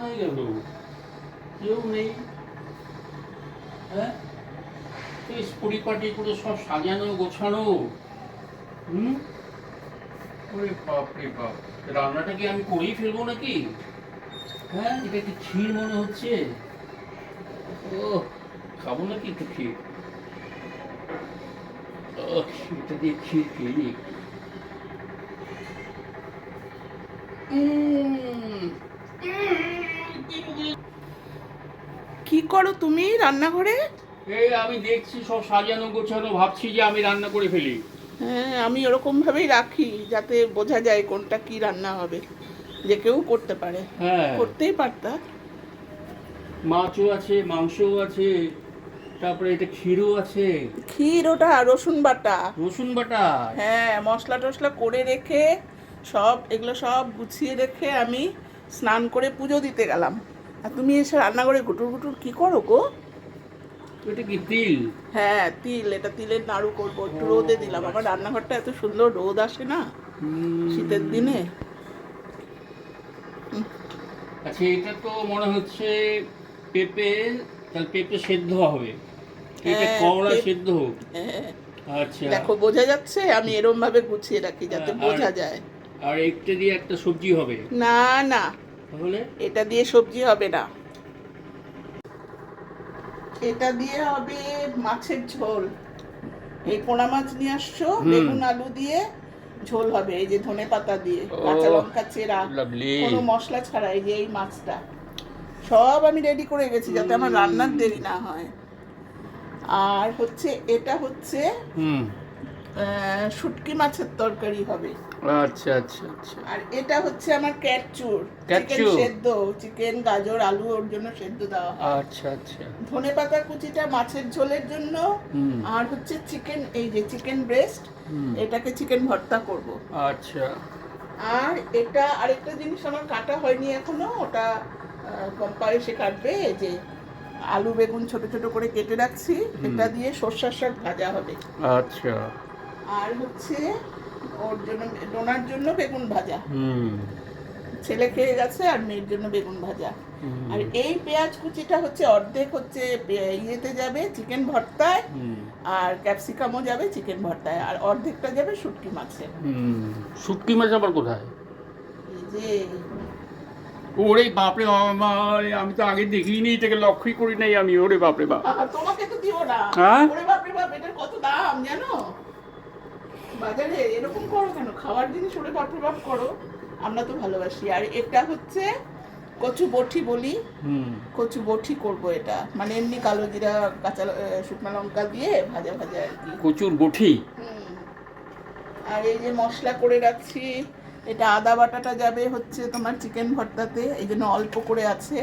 কোথায় গেল? কেউ নেই। হ্যাঁ, বেশ পরিপাটি করে সব সাজানো গোছানো। হুম, ওরে বাপ রে বাপ, রান্নাটা কি আমি করেই ফেলবো নাকি? হ্যাঁ, এটা কি ক্ষীর মনে হচ্ছে? ও, খাবো নাকি একটু ক্ষীর? এটা দিয়ে ক্ষীর খেয়ে নিই একটু। কি করো তুমি রান্নাঘরে? এই আমি দেখছি সব সাজানো গোছানো, ভাবছি যে আমি রান্না করে ফেলি। হ্যাঁ, আমি ওরকম ভাবেই রাখি যাতে বোঝা যায় কোনটা কি রান্না হবে, যে কেউ করতে পারে। হ্যাঁ, করতেই পারতা। মাছও আছে, মাংসও আছে, তারপরে এটা ক্ষীরও আছে। ক্ষীর ওটা রসুন বাটা। রসুন বাটা। হ্যাঁ, মশলা টশলা করে রেখে সব এগুলো সব গুছিয়ে রেখে আমি স্নান করে পুজো দিতে গেলাম। আর তুমি এসে রান্নাঘরে গুটুর গুটুর কি করো গো? এটা কি তিল? হ্যাঁ, তিল। এটা তিলের নাড়ু করবো, একটু রোদে দিলাম। আমার রান্নাঘরটা এত সুন্দর রোদ আসে না শীতের দিনে। আচ্ছা, এটা তো মনে হচ্ছে পেঁপে। তাহলে পেঁপে সেদ্ধ হবে, পেঁপে হ্যাঁ, কড়া সেদ্ধ হোক। হ্যাঁ, আচ্ছা। দেখো বোঝা যাচ্ছে আমি এরম ভাবে গুছিয়ে রাখি যাতে আর বোঝা যায়। আর একটা দিয়ে একটা সবজি হবে। না না, তাহলে এটা দিয়ে সবজি হবে না। এটা দিয়ে হবে মাছের ঝোল। এই পোনা মাছ নিয়ে আসছো, বেগুন আলু দিয়ে ঝোল হবে। এই যে ধনে পাতা দিয়ে, কাঁচা লঙ্কা চেরা, লাভলি। কোনো মশলা ছাড়া। এই যে এই মাছটা সব আমি রেডি করে গেছি যাতে আমার রান্নার দেরি না হয়। আর হচ্ছে এটা হচ্ছে হুম। শুটকি মাছের তরকারি হবে। আচ্ছা আচ্ছা আচ্ছা। আর এটা হচ্ছে আমার ক্যাটচুর, চিকেন ক্যাটচু। সেদ্ধ। চিকেন, গাজর, আলু ওর জন্য সেদ্ধ দেওয়া হয়। আচ্ছা আচ্ছা। ধনে পাতা কুচিটা মাছের ঝোলের জন্য। হুম। আর হচ্ছে চিকেন, এই যে চিকেন ব্রেস্ট, হুম। এটাকে চিকেন ভর্তা করব। আচ্ছা। আর এটা আরেকটা জিনিস আমার কাটা হয়নি এখনো, ওটা পম্পা এসে কাটবে। এই যে আলু বেগুন ছোট ছোট করে কেটে রাখছি, এটা দিয়ে সর্ষের শাক ভাজা হবে। আচ্ছা। আর হচ্ছে ওর জন্য, ডোনার জন্য বেগুন ভাজা। হুম। ছেলে খেয়ে গেছে আর মেয়ের জন্য বেগুন ভাজা। আর এই পেঁয়াজ কুচিটা হচ্ছে অর্ধেক হচ্ছে ইয়েতে যাবে চিকেন ভর্তায়, আর ক্যাপসিকামও যাবে চিকেন ভর্তায়, আর অর্ধেকটা যাবে শুটকি মাছে। শুটকি মাছ আবার কোথায়? এই যে ওরে বাপরে বাবা, আমি তো আগে দেখিনি, এটাকে লক্ষ্যই করি নাই আমি। ওরে বাপরে বাপ। তোমাকে তো দিব না। হ্যাঁ? ওরে বাপ রে বাপ, এটার কত দাম জানো বাজারে? এরকম করো কেন? খাওয়ার জিনিস ওরে বাপ রে বাপ করো, আমরা তো ভালোবাসি। আর এটা হচ্ছে কচু বটি বলি, কচু বটি করবো। এটা মানে এমনি কালো জিরা, কাঁচা শুকনো লঙ্কা দিয়ে ভাজা ভাজা আর কি। কচুর বটি। আর এই যে মশলা করে রাখছি, এটা আদা বাটাটা যাবে হচ্ছে তোমার চিকেন ভর্তাতে, এই জন্য অল্প করে আছে।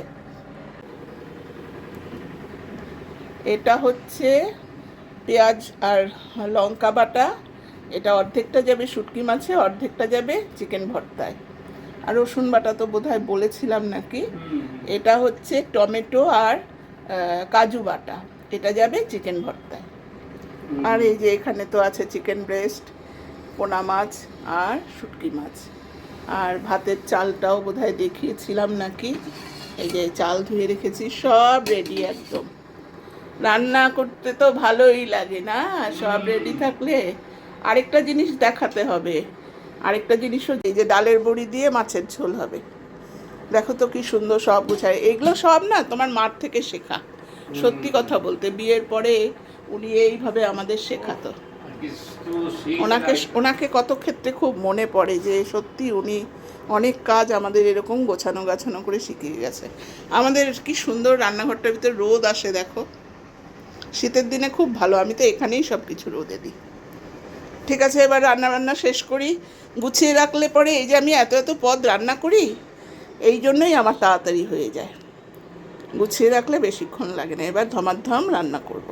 এটা হচ্ছে পেঁয়াজ আর লঙ্কা বাটা, এটা অর্ধেকটা যাবে শুটকি মাছে, অর্ধেকটা যাবে চিকেন ভর্তায়। আর রসুন বাটা তো বোধহয় বলেছিলাম নাকি। এটা হচ্ছে টমেটো আর কাজু বাটা, এটা যাবে চিকেন ভর্তায়। আর এই যে এখানে তো আছে চিকেন ব্রেস্ট, পোনা মাছ আর শুটকি মাছ। আর ভাতের চালটাও বোধহয় দেখিয়েছিলাম নাকি। এই যে চাল ধুয়ে রেখেছি, সব রেডি একদম। রান্না করতে তো ভালোই লাগে না সব রেডি থাকলে। আরেকটা জিনিস দেখাতে হবে, আরেকটা জিনিসও, এই যে ডালের বড়ি দিয়ে মাছের ঝোল হবে। দেখো তো কি সুন্দর সব গুছায়। এগুলো সব না তোমার মার থেকে শেখা। সত্যি কথা বলতে বিয়ের পরে উনি এইভাবে আমাদের শেখাতো। ওনাকে কত ক্ষেত্রে খুব মনে পড়ে যে সত্যি উনি অনেক কাজ আমাদের এরকম গোছানো গাছানো করে শিখিয়ে গেছে। আমাদের কি সুন্দর রান্নাঘরটার ভিতরে রোদ আসে দেখো, শীতের দিনে খুব ভালো। আমি তো এখানেই সব কিছু রোদে দিই। ঠিক আছে, এবার রান্না বান্না শেষ করি। গুছিয়ে রাখলে পরে, এই যে আমি এত এত পদ রান্না করি, এই জন্যই আমার তাড়াতাড়ি হয়ে যায়। গুছিয়ে রাখলে বেশিক্ষণ লাগে না। এবার ধমাধম রান্না করব।